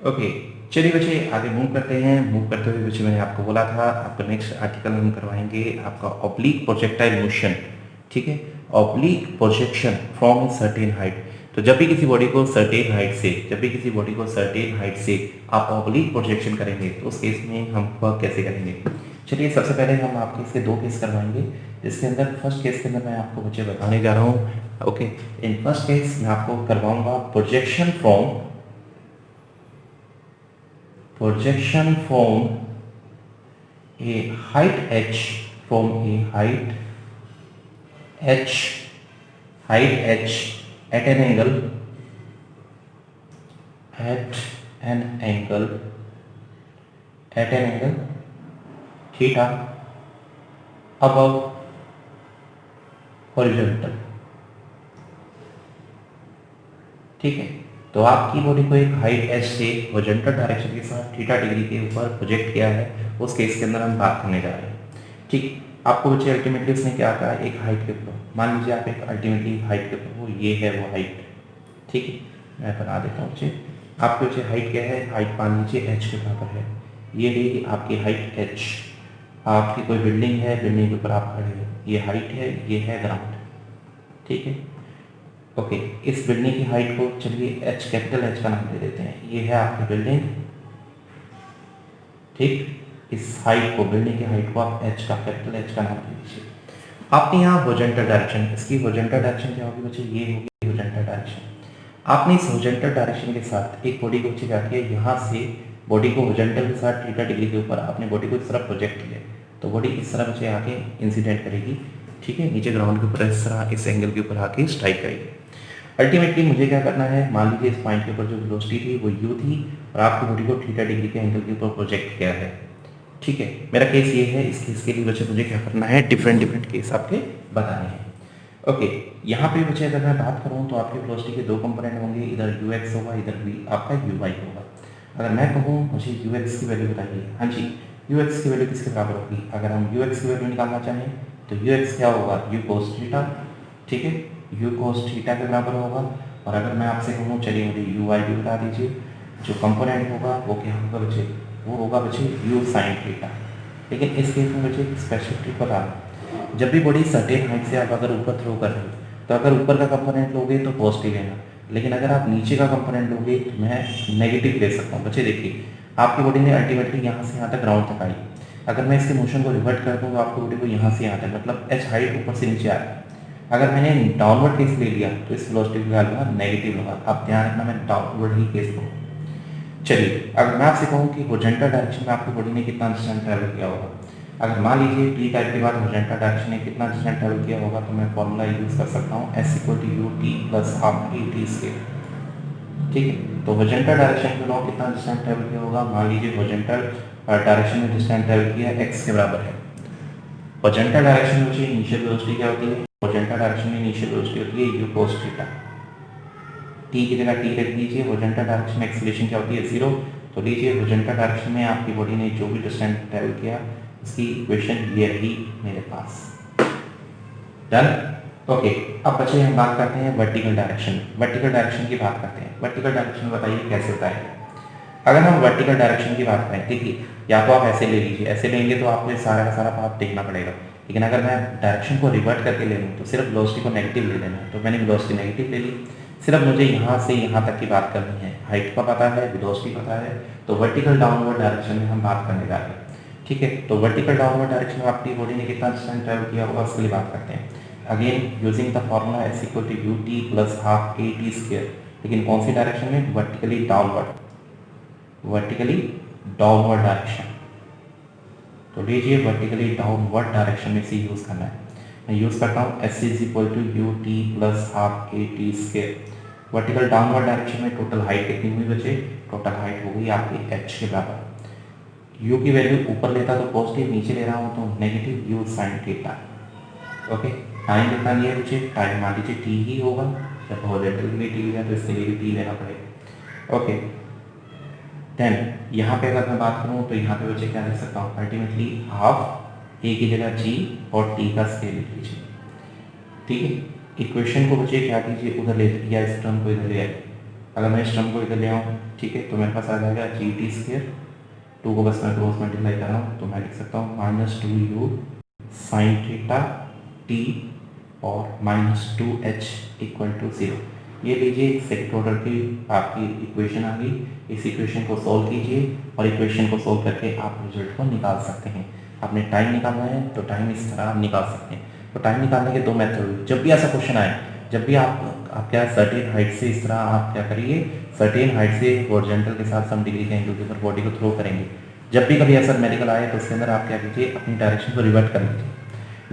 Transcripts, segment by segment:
Okay, चलिए बच्चे आगे मूव करते हैं। मूव करते हुए बच्चे मैंने आपको बोला था आपका नेक्स्ट आर्टिकल हम करवाएंगे आपका ऑब्लिक प्रोजेक्टाइल मोशन। ठीक है, oblique projection from a certain height. तो जब भी किसी बॉडी को सर्टेन हाइट से आप ऑब्लिक प्रोजेक्शन करेंगे तो उस केस में हम वह कैसे करेंगे। चलिए सबसे पहले हम आपके इसके दो केस करवाएंगे। इसके अंदर फर्स्ट केस के अंदर मैं आपको बच्चे बताने जा रहा हूँ। ओके, इन फर्स्ट केस मैं आपको करवाऊंगा projection from a height h from a height h at an angle theta above horizontal। ठीक है, तो आपकी बॉडी को एक हाइट एच से हॉरिजॉन्टल डायरेक्शन के साथ थीटा डिग्री के ऊपर प्रोजेक्ट किया है। उस केस के अंदर हम बात करने जा रहे हैं। ठीक, आपको बच्चे अल्टीमेटली उसने क्या कहा, एक हाइट के ऊपर मान लीजिए आप एक अल्टीमेटली हाइट के ऊपर वो ये है वो हाइट। ठीक है, मैं बना देता हूँ बच्चे। आपके बच्चे हाइट क्या है, हाइट मान लीजिए एच के बराबर है। ये रही आपकी हाइट एच। आपकी कोई बिल्डिंग है, बिल्डिंग के ऊपर आप खड़े हैं, ये हाइट है, ये है ग्राउंड। ठीक है, ओके, इस बिल्डिंग की हाइट को चलिए एच, कैपिटल एच का नाम दे देते हैं। ये है आपकी बिल्डिंग। ठीक, इस हाइट को, बिल्डिंग की हाइट को आप एच का, कैपिटल एच का नाम दे दीजिए। आपने यहाँ हॉरिजॉन्टल डायरेक्शन, इसकी हॉरिजॉन्टल डायरेक्शन क्या होगी बच्चे, ये होगी हॉरिजॉन्टल डायरेक्शन। आपने इस हॉरिजॉन्टल डायरेक्शन के साथ एक बॉडी को बच्चे क्या किया, यहाँ से बॉडी को हॉरिजॉन्टल के साथ थीटा डिग्री के ऊपर आपने बॉडी को इस तरह प्रोजेक्ट किया। तो बॉडी इस तरह बच्चे आके इंसिडेंट करेगी। ठीक है, नीचे ग्राउंड के ऊपर इस तरह इस एंगल के ऊपर आके स्ट्राइक करेगी। अल्टीमेटली मुझे क्या करना है, मान लीजिए इस पॉइंट के ऊपर जो वेलोसिटी थी वो u थी और आपकी बॉडी को थीटा डिग्री के एंगल के ऊपर प्रोजेक्ट किया है। ठीक है, मेरा केस ये है। इस केस के लिए बच्चे मुझे क्या करना है, डिफरेंट केस आपके बताने हैं। ओके, यहाँ पे बच्चे अगर मैं बात करूँ तो आपकी वेलोसिटी के दो कंपोनेंट होंगे, इधर ux होगा, इधर v आपका uy होगा। अगर मैं कहूँ मुझे ux की वैल्यू बताइए, हाँ जी, ux की वैल्यू किसके बराबर होगी। अगर हम ux की वैल्यू निकालना चाहें तो ux क्या होगा, u cos थीटा। ठीक है, u cos थीटा के बराबर होगा। और अगर मैं आपसे कहूँ चलिए मुझे uy भी बता दीजिए, जो कंपोनेंट होगा वो क्या होगा बच्चे, वो होगा बच्चे u sin थीटा। लेकिन इस केस में बच्चे स्पेशल ट्रिक बता, जब भी बॉडी सर्टेन हाइट से आप अगर ऊपर थ्रो कर रहे हो तो अगर ऊपर का कंपोनेंट लोगे तो पॉजिटिव लेना, लेकिन अगर आप नीचे का कंपोनेंट लोगे तो मैं नेगेटिव ले सकता हूँ। बच्चे देखिए, आपकी बॉडी ने अल्टीमेटली यहाँ से यहाँ तक ग्राउंड तक आई। अगर मैं इसके मोशन को रिवर्ट कर दूँ तो आपकी बॉडी को यहाँ से यहाँ तक, मतलब एच हाइट ऊपर से नीचे आ रहा है। अगर मैंने डाउनवर्ड केस ले लिया तो इस वेलोसिटी का लूँगा नेगेटिव लूँगा। आप ध्यान रखना, मैं डाउनवर्ड ही केस लूँगा। चलिए, अगर मैं आपसे कहूँ कि हॉरिजॉन्टल डायरेक्शन में आपकी बॉडी ने कितना डिस्टेंस ट्रैवल किया होगा, अगर मान लीजिए टी टाइप के बाद हॉरिजॉन्टल डायरेक्शन में कितना डिस्टेंस ट्रैवल किया होगा, तो मैं फॉर्मूला यूज़ कर सकता हूँ S=ut + ½ at²। ठीक है, तो हॉरिजॉन्टल डायरेक्शन के लॉ कितना डिस्टेंस ट्रैवल किया होगा, मान लीजिए हॉरिजॉन्टल डायरेक्शन में डिस्टेंस ट्रैवल किया x के बराबर है। हॉरिजॉन्टल डायरेक्शन में मुझे इनिशियल वेलोसिटी क्या होती है, हॉरिजॉन्टल डायरेक्शन में इनिशियल वेलोसिटी होती है u cos थीटा। टी की जगह टी रख दीजिए। हॉरिजॉन्टल डायरेक्शन में एक्सीलरेशन क्या होती है, 0। तो लीजिए हॉरिजॉन्टल डायरेक्शन में आपकी बॉडी ने जो भी डिस्टेंस ट्रैवल किया इसकी इक्वेशन ये रही मेरे पास। डन। ओके, अब बच्चे हम बात करते हैं वर्टिकल डायरेक्शन। वर्टिकल डायरेक्शन की बात करते हैं। वर्टिकल डायरेक्शन बताइए कैसे होता है। अगर हम वर्टिकल डायरेक्शन की बात करें, देखिए या तो आप ऐसे ले लीजिए, ऐसे लेंगे तो आपको सारा का सारा पाथ देखना पड़ेगा। लेकिन अगर मैं डायरेक्शन को रिवर्ट करके ले लूँ तो सिर्फ वेलोसिटी को नेगेटिव ले लेना है। तो मैंने वेलोसिटी नेगेटिव ले ली, सिर्फ मुझे यहाँ से यहाँ तक की बात करनी है। हाइट का पता है, वेलोसिटी पता है, तो वर्टिकल डाउनवर्ड डायरेक्शन में हम बात करने जा रहे हैं। ठीक है, तो वर्टिकल डाउनवर्ड डायरेक्शन में आपकी बॉडी ने कितना डिस्टेंस ट्रैवल किया होगा उसके लिए बात करते हैं। Again using the formula S=ut + ½ at²। लेकिन कौन सी डायरेक्शन में, vertically downward, vertically downward direction. तो लीजिए वर्टिकली डाउनवर्ड डायरेक्शन में से यूज़ करना है। मैं यूज़ करता हूँ S=ut + ½ at²। Vertical downward direction में टोटल हाइट कितनी हुई बच्चे, टोटल हाइट हो गई आपकी h के बराबर। u की वैल्यू ऊपर लेता तो पॉजिटिव, नीचे ले रहा हूँ तो negative u sin theta. Okay, time कितना लिया बच्चे, टाइम मान लीजिए t ही होगा, जब हॉरिजॉन्टल के लिए t लिया तो इसके लिए भी t लेना पड़ेगा। ओके, देन यहाँ पे अगर मैं बात करूँ तो यहाँ पे बच्चे क्या लिख सकता हूँ, अल्टीमेटली हाफ a की जगह g और t का स्केल लिख लीजिए। ठीक है, इक्वेशन को बच्चे क्या कीजिए, उधर ले या इस टर्म को इधर ले आइए। अगर मैं इस टर्म को इधर ले आऊँ, ठीक है, तो मेरे पास आ जाएगा जी टी स्क्वेयर, 2 को बस मैं क्रॉस मल्टीप्लाई कर रहा हूँ तो मैं लिख सकता हूँ -2u साइन थीटा टी और -2h इक्वल टू 0। ये लीजिए सेकंड ऑर्डर की आपकी इक्वेशन आ गई। इस इक्वेशन को सॉल्व कीजिए और इक्वेशन को सॉल्व करके आप रिजल्ट को निकाल सकते हैं। आपने टाइम निकालना है तो टाइम इस तरह आप निकाल सकते हैं। तो टाइम निकालने के 2 मेथड। जब भी ऐसा क्वेश्चन आए, जब भी आप क्या सर्टेन हाइट से इस तरह आप क्या करिए, सर्टेन हाइट से हॉरिजॉन्टल के साथ सम डिग्री के एंगल के ऊपर बॉडी को थ्रो करेंगे। जब भी कभी ऐसा मेडिकल आए तो उसके अंदर आप क्या कीजिए, अपनी डायरेक्शन को रिवर्ट कर लीजिए।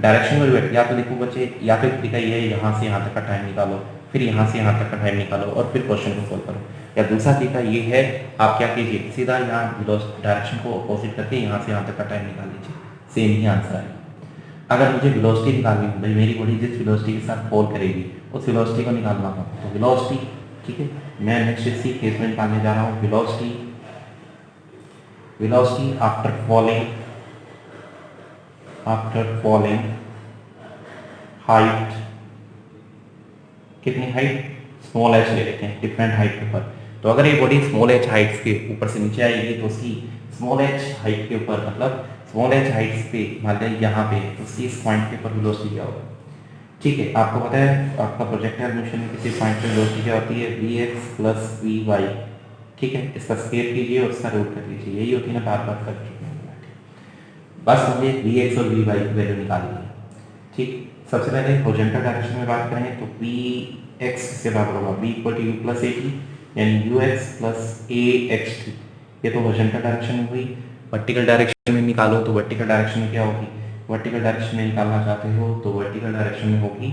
डायरेक्शन को रिवर्ट या तो लिखो बच्चे, या तो तरीका ये है यहाँ से यहाँ तक का टाइम निकालो, फिर यहाँ से यहाँ तक का टाइम निकालो और फिर क्वेश्चन को सोल्व करो। या दूसरा तरीका ये है, आप क्या कीजिए, सीधा यहाँ डायरेक्शन को अपोजिट करके यहाँ से यहाँ तक का टाइम निकाल लीजिए, सेम ही आंसर आएगा। अगर मुझे वेलोसिटी निकालनी है, भाई मेरी बॉडी जिस वेलोसिटी के साथ फॉल करेगी उस वेलोसिटी को निकालना हो तो वेलोसिटी, ठीक है, मैं नेक्स्ट इसी केस में निकालने जा रहा हूँ वेलोसिटी आफ्टर फॉलिंग हाइट। कितनी हाइट, स्मॉल एच ले लेते हैं, डिफरेंट हाइट के ऊपर। तो अगर ये बॉडी स्मॉल एच हाइट्स के ऊपर से नीचे आएगी तो उसकी स्मॉल एच हाइट के ऊपर, मतलब स्मॉल एच हाइट्स पे मान लें यहाँ पे, तो उसकी इस पॉइंट के ऊपर वेलोसिटी क्या होगा। ठीक है, आपको पता है आपका प्रोजेक्टाइल मोशन में किसी पॉइंट पे वेलोसिटी क्या होती है, vx प्लस vy। ठीक है, इसका स्क्वायर कीजिए और उसका रूट कर लीजिए, यही होती है ना, बार बार कर चुके हैं। बस मुझे vx और vy की वैल्यू निकालनी है। ठीक, सबसे पहले हॉरिजॉन्टल डायरेक्शन में बात करें तो vx से बराबर होगा v equal to u plus A T, यानी ux plus A X T. ये तो हॉरिजॉन्टल डायरेक्शन में हुई। वर्टिकल डायरेक्शन में निकालो तो वर्टिकल डायरेक्शन में क्या होगी, वर्टिकल डायरेक्शन में निकालना चाहते हो तो वर्टिकल डायरेक्शन में होगी,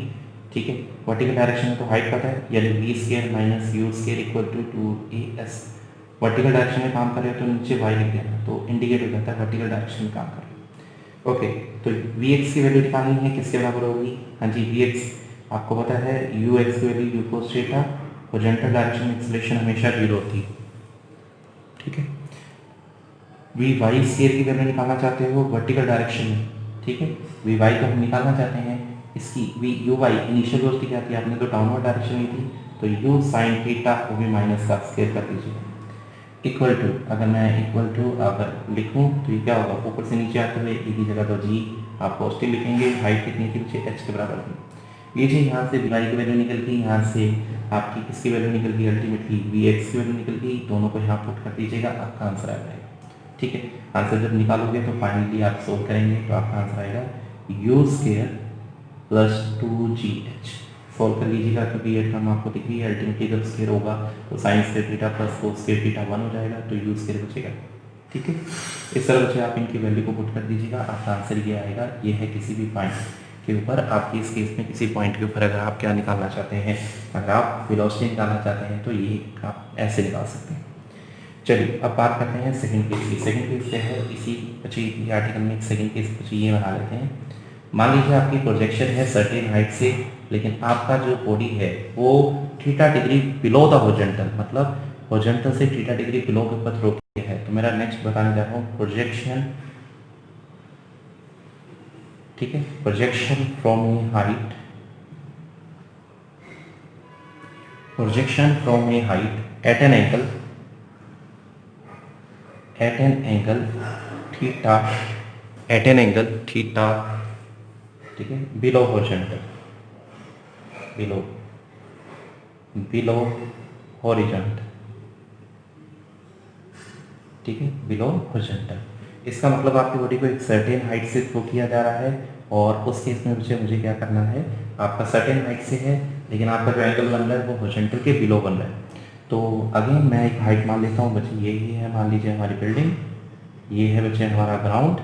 ठीक है, वर्टिकल डायरेक्शन में तो हाइट पता है, यानी v square minus u square equal to 2as। Vertical direction में काम कर रहे हो तो नीचे y लिख देना, तो इंडिकेट हो जाता है वर्टिकल डायरेक्शन में काम कर रहे हो। ओके, तो vx की वैल्यू निकालनी है, किसके बराबर होगी, हाँ जी vx आपको पता है ux की value u cos theta, horizontal direction में एक्सेलरेशन हमेशा 0 होती है। ठीक है, वी वाई स्क्वायर की वैल्यू निकालना चाहते हो वर्टिकल डायरेक्शन में, ठीक है, वी वाई को हम निकालना चाहते हैं, इसकी v u y initial velocity क्या थी, आपने तो डाउनवर्ड डायरेक्शन में थी, तो यू साइन थीटा को भी माइनस का स्क्वायर कर दीजिए इक्वल टू, अगर मैं इक्वल टू अगर लिखूं तो ये क्या होगा, ऊपर से नीचे आते हुए एक ही जगह तो जी आप पॉजिटिव लिखेंगे, हाइट कितनी थी पीछे एच के बराबर थी। ये जी यहाँ से वी वाई की वैल्यू निकल गई, यहाँ से आपकी किसकी वैल्यू निकल गई, अल्टीमेटली वी एक्स की वैल्यू निकल गई, दोनों को यहाँ पुट कर दीजिएगा, आपका आंसर आ जाएगा। ठीक है, आंसर जब निकालोगे तो फाइनली आप सोल्व करेंगे तो आपका आंसर आएगा you square plus 2gh। Solve कर लीजिएगा क्योंकि ये टर्म आपको दिख रही है, अल्टीमेटली जब स्क्वायर होगा तो sine square theta plus cos square theta 1 हो जाएगा, तो यू स्क्वायर बचेगा। ठीक है, इस तरह बच्चे आप इनकी वैल्यू को पुट कर दीजिएगा, आपका आंसर ये आएगा। ये है किसी भी पॉइंट के ऊपर, आपकी इस केस में किसी पॉइंट के ऊपर अगर आप क्या निकालना चाहते हैं, अगर आप वेलोसिटी निकालना चाहते हैं तो ये आप ऐसे निकाल सकते हैं। चलिए अब बात करते हैं सेकंड केस की। सेकंड केस क्या है, इसी बच्चे आर्टिकल में एक सेकंड केस बच्चे ये बना लेते हैं। मान लीजिए आपकी प्रोजेक्शन है सर्टेन हाइट से, लेकिन आपका जो बॉडी है वो theta degree below the horizontal, मतलब हॉरिजॉन्टल से थीटा डिग्री बिलो के ऊपर थ्रो किया है। तो मेरा नेक्स्ट बताने जा रहा हूँ प्रोजेक्शन, ठीक है, projection from a height, projection from a height at an angle theta, at an angle theta, ठीक है, बिलो हॉरिजॉन्टल, बिलो हॉरिजॉन्टल, ठीक है, बिलो हॉरिजॉन्टल। इसका मतलब आपकी बॉडी को एक सर्टेन हाइट से थ्रो किया जा रहा है, और उस केस में मुझे क्या करना है, आपका सर्टेन हाइट से है लेकिन आपका जो एंगल बन रहा है वो हॉरिजॉन्टल के बिलो बन रहा है। तो अगेन मैं एक हाइट मान लेता हूँ बच्चे, ये ही है मान लीजिए हमारी बिल्डिंग, ये है बच्चे हमारा ग्राउंड।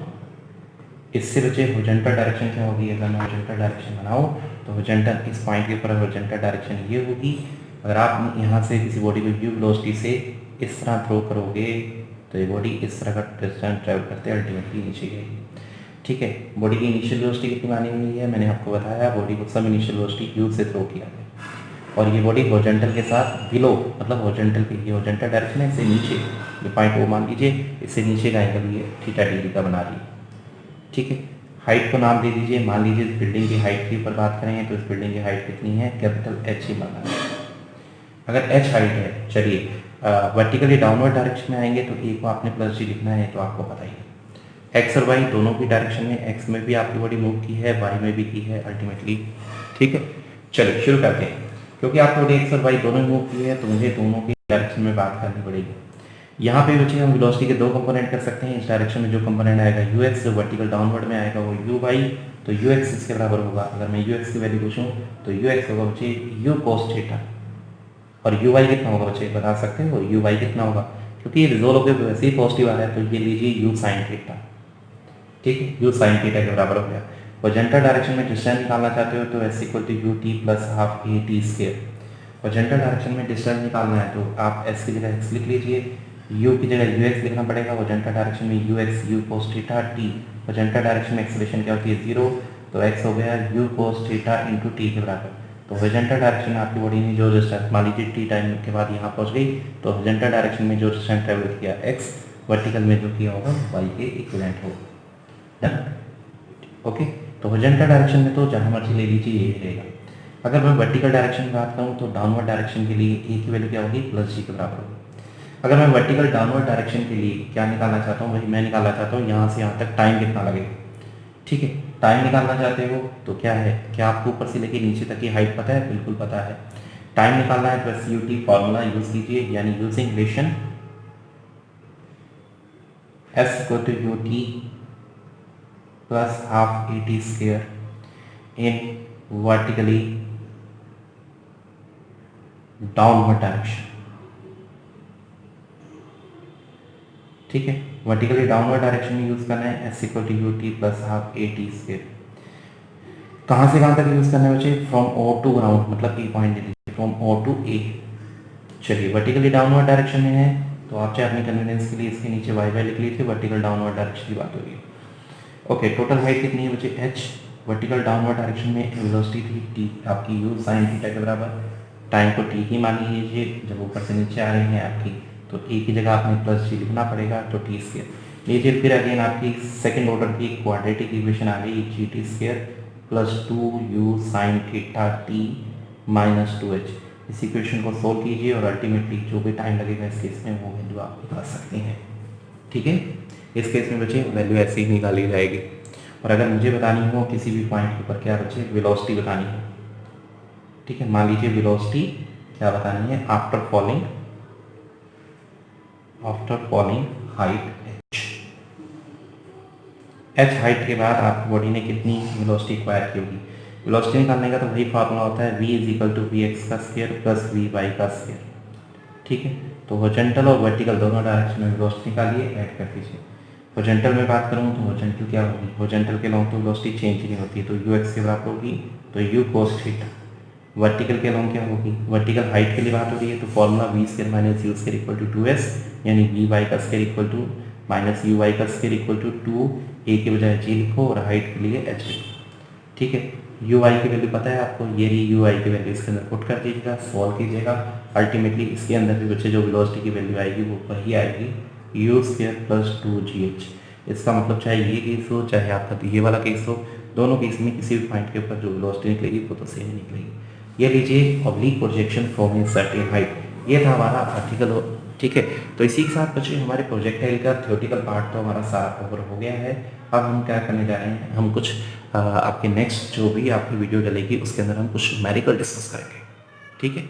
इससे बच्चे हॉरिजॉन्टल डायरेक्शन क्या होगी, अगर मैं हॉरिजॉन्टल डायरेक्शन बनाऊँ तो हॉरिजॉन्टल इस पॉइंट के ऊपर हॉरिजॉन्टल डायरेक्शन ये होगी। अगर आप यहाँ से किसी बॉडी को यू वेलोसिटी से इस तरह थ्रो करोगे तो ये बॉडी इस तरह का डिस्टेंस ट्रैवल करते अल्टीमेटली नीचे गई। ठीक है, बॉडी की इनिशियल वेलोसिटी कितनी मानी हुई है, मैंने आपको बताया, बॉडी को सब इनिशियल वेलोसिटी यू से थ्रो किया है, और ये बॉडी हॉरिजॉन्टल के साथ बिलो, मतलब हॉरिजॉन्टल की, ये हॉरिजॉन्टल डायरेक्शन है, इससे नीचे ये पॉइंट वो मान लीजिए, इससे नीचे का एंगल ये थीटा डिग्री का बना रही है। ठीक है, हाइट को नाम दे दीजिए, मान लीजिए बिल्डिंग की हाइट के ऊपर बात करें तो इस बिल्डिंग की हाइट कितनी है, कैपिटल एच ही माना है। अगर h हाइट है, चलिए वर्टिकली डाउनवर्ड डायरेक्शन में आएंगे तो a को आपने प्लस g लिखना है, तो आपको पता ही है x और y दोनों की डायरेक्शन में, x में भी आपकी बॉडी मूव की है, y में भी की है अल्टीमेटली। ठीक है, चलिए शुरू करते हैं। क्योंकि आपकी बॉडी x और y दोनों मूव की है तो मुझे दोनों की डायरेक्शन में बात करनी पड़ेगी। यहाँ पे बच्चे हम वेलोसिटी के दो कंपोनेंट कर सकते हैं। इस डायरेक्शन में जो कंपोनेंट आएगा ux, जो वर्टिकल डाउनवर्ड में आएगा वो uy, तो ux इसके बराबर होगा। अगर मैं ux की वैल्यू पूछूं तो ux होगा बच्चे u cos थीटा, और uy कितना होगा बच्चे बता सकते हैं, और uy कितना होगा, क्योंकि ये रिजोल्व होकर वैसे ही पॉजिटिव आ रहा है, तो ये लीजिए u sin थीटा। ठीक है, u sin थीटा के बराबर हो गया। होरिजेंटल डायरेक्शन में डिस्टेंस निकालना चाहते हो तो s equal to u t plus half a t square. Horizontal direction में डिस्टेंस निकालना है तो आप s की जगह x लिख लीजिए, u की जगह ux लिखना पड़ेगा। होरिजेंटल डायरेक्शन में ux u cos theta t, horizontal direction में एक्सेलरेशन क्या होती है 0, तो x हो गया u cos theta into T के बराबर। तो होरिजेंटल डायरेक्शन में आपकी बॉडी ने जो डिस्टेंस मान लीजिए टी टाइम के बाद यहाँ पहुँच गई, तो होरिजेंटल डायरेक्शन में जो डिस्टेंस ट्रेवल किया x, वर्टिकल में जो किया होगा y के इक्विवेलेंट होगा। Done, okay. तो होरिजेंटल डायरेक्शन में तो जहाँ मर्जी ले लीजिए यही रहेगा। अगर मैं वर्टिकल डायरेक्शन की बात करूँ तो डाउनवर्ड डायरेक्शन के लिए ए की वैल्यू क्या होगी, प्लस जी के बराबर होगी। अगर मैं वर्टिकल डाउनवर्ड डायरेक्शन के लिए क्या निकालना चाहता हूँ, वही मैं निकालना चाहता हूँ यहाँ से यहाँ तक टाइम कितना लगेगा। ठीक है, टाइम निकालना चाहते हो तो क्या है, क्या आपको ऊपर से लेके नीचे तक की हाइट पता है, बिल्कुल पता है। टाइम निकालना है तो s u t formula use कीजिए, यानी using relation s equal to u t plus half a t square in vertically downward direction. ठीक है, वर्टिकली डाउनवर्ड डायरेक्शन में यूज करना है s equal to u t plus half a t square. कहाँ से कहाँ तक यूज करना है बच्चे, फ्रॉम ओ टू ग्राउंड, मतलब ए पॉइंट ले लीजिए, फ्रॉम ओ टू ए। चलिए वर्टिकली डाउनवर्ड डायरेक्शन में है तो आप चाहे अपनी कन्वीनियंस के लिए इसके नीचे वाई वाई लिख लीजिए, वर्टिकल डाउनवर्ड डायरेक्शन की बात होगी। ओके, टोटल हाइट कितनी है बच्चे h, वर्टिकल डाउनवर्ड डायरेक्शन में वेलोसिटी थी टी आपकी u sin थीटा के बराबर। टाइम को t ही मान लीजिए, जब ऊपर से नीचे आ रही हैं आपकी तो a की जगह आपने प्लस g लिखना पड़ेगा, तो टी स्क्वायर लीजिए। फिर अगेन आपकी सेकंड ऑर्डर की क्वाड्रेटिक इक्वेशन आ गई, G T square plus 2u sin theta t minus 2h। इस इक्वेशन को सोल्व कीजिए और अल्टीमेटली जो भी टाइम लगेगा इस केस में वो वैल्यू आप निकाल सकते हैं। ठीक है, इस केस में बच्चे वैल्यू ऐसे ही निकाली जाएगी। और अगर मुझे बतानी हो किसी भी पॉइंट के ऊपर क्या बच्चे वेलोसिटी बतानी है, ठीक है, मान लीजिए वेलोसिटी क्या बतानी है, after falling height h height के बाद आपकी बॉडी ने कितनी वेलोसिटी एक्वायर की होगी। वेलोसिटी निकालने का तो वही फार्मूला होता है v is equal to v x का स्क्वायर प्लस वी वाई का स्क्वायर। ठीक है, तो होरिजेंटल और वर्टिकल दोनों डायरेक्शन में वेलोसिटी निकालिए, ऐड कर दीजिए। होरिजेंटल में बात करूँ तो होरिजेंटल क्या होगी, होरिजेंटल के लॉन्ग तो वेलोसिटी चेंज नहीं होती है, तो यू एक्स के बराबर होगी, तो यू कोस थीटा। वर्टिकल के लॉन्ग क्या होगी, वर्टिकल हाइट के लिए बात हो रही है तो formula v square minus u square equal to 2s, यानी वी वाई का square equal to minus u y का स्क्वायर इक्वल टू 2 ए के बजाय जी लिखो और हाइट के लिए एच लिखो। ठीक है, यू आई की वैल्यू पता है आपको, ये रही यू आई की वैल्यू, इसके अंदर पुट कर दीजिएगा, सॉल्व कीजिएगा। अल्टीमेटली इसके अंदर भी बच्चे जो वेलोसिटी की वैल्यू आएगी वो वही आएगी यू स्क्वायर प्लस 2gh। इसका मतलब चाहे ये केस हो चाहे आपका ये वाला केस हो, दोनों केस में किसी भी पॉइंट के ऊपर जो वेलोसिटी निकलेगी वो तो सेम ही निकलेगी। ये लीजिए oblique projection from a certain height, ये था हमारा आर्टिकल। ठीक है, तो इसी के साथ बच्चे हमारे प्रोजेक्टाइल का थ्योरेटिकल पार्ट तो हमारा सारा ओवर हो गया है। अब हम क्या करने जा रहे हैं, हम कुछ आपके नेक्स्ट जो भी आपकी वीडियो डलेगी उसके अंदर हम कुछ न्यूमेरिकल डिस्कस करेंगे। ठीक है।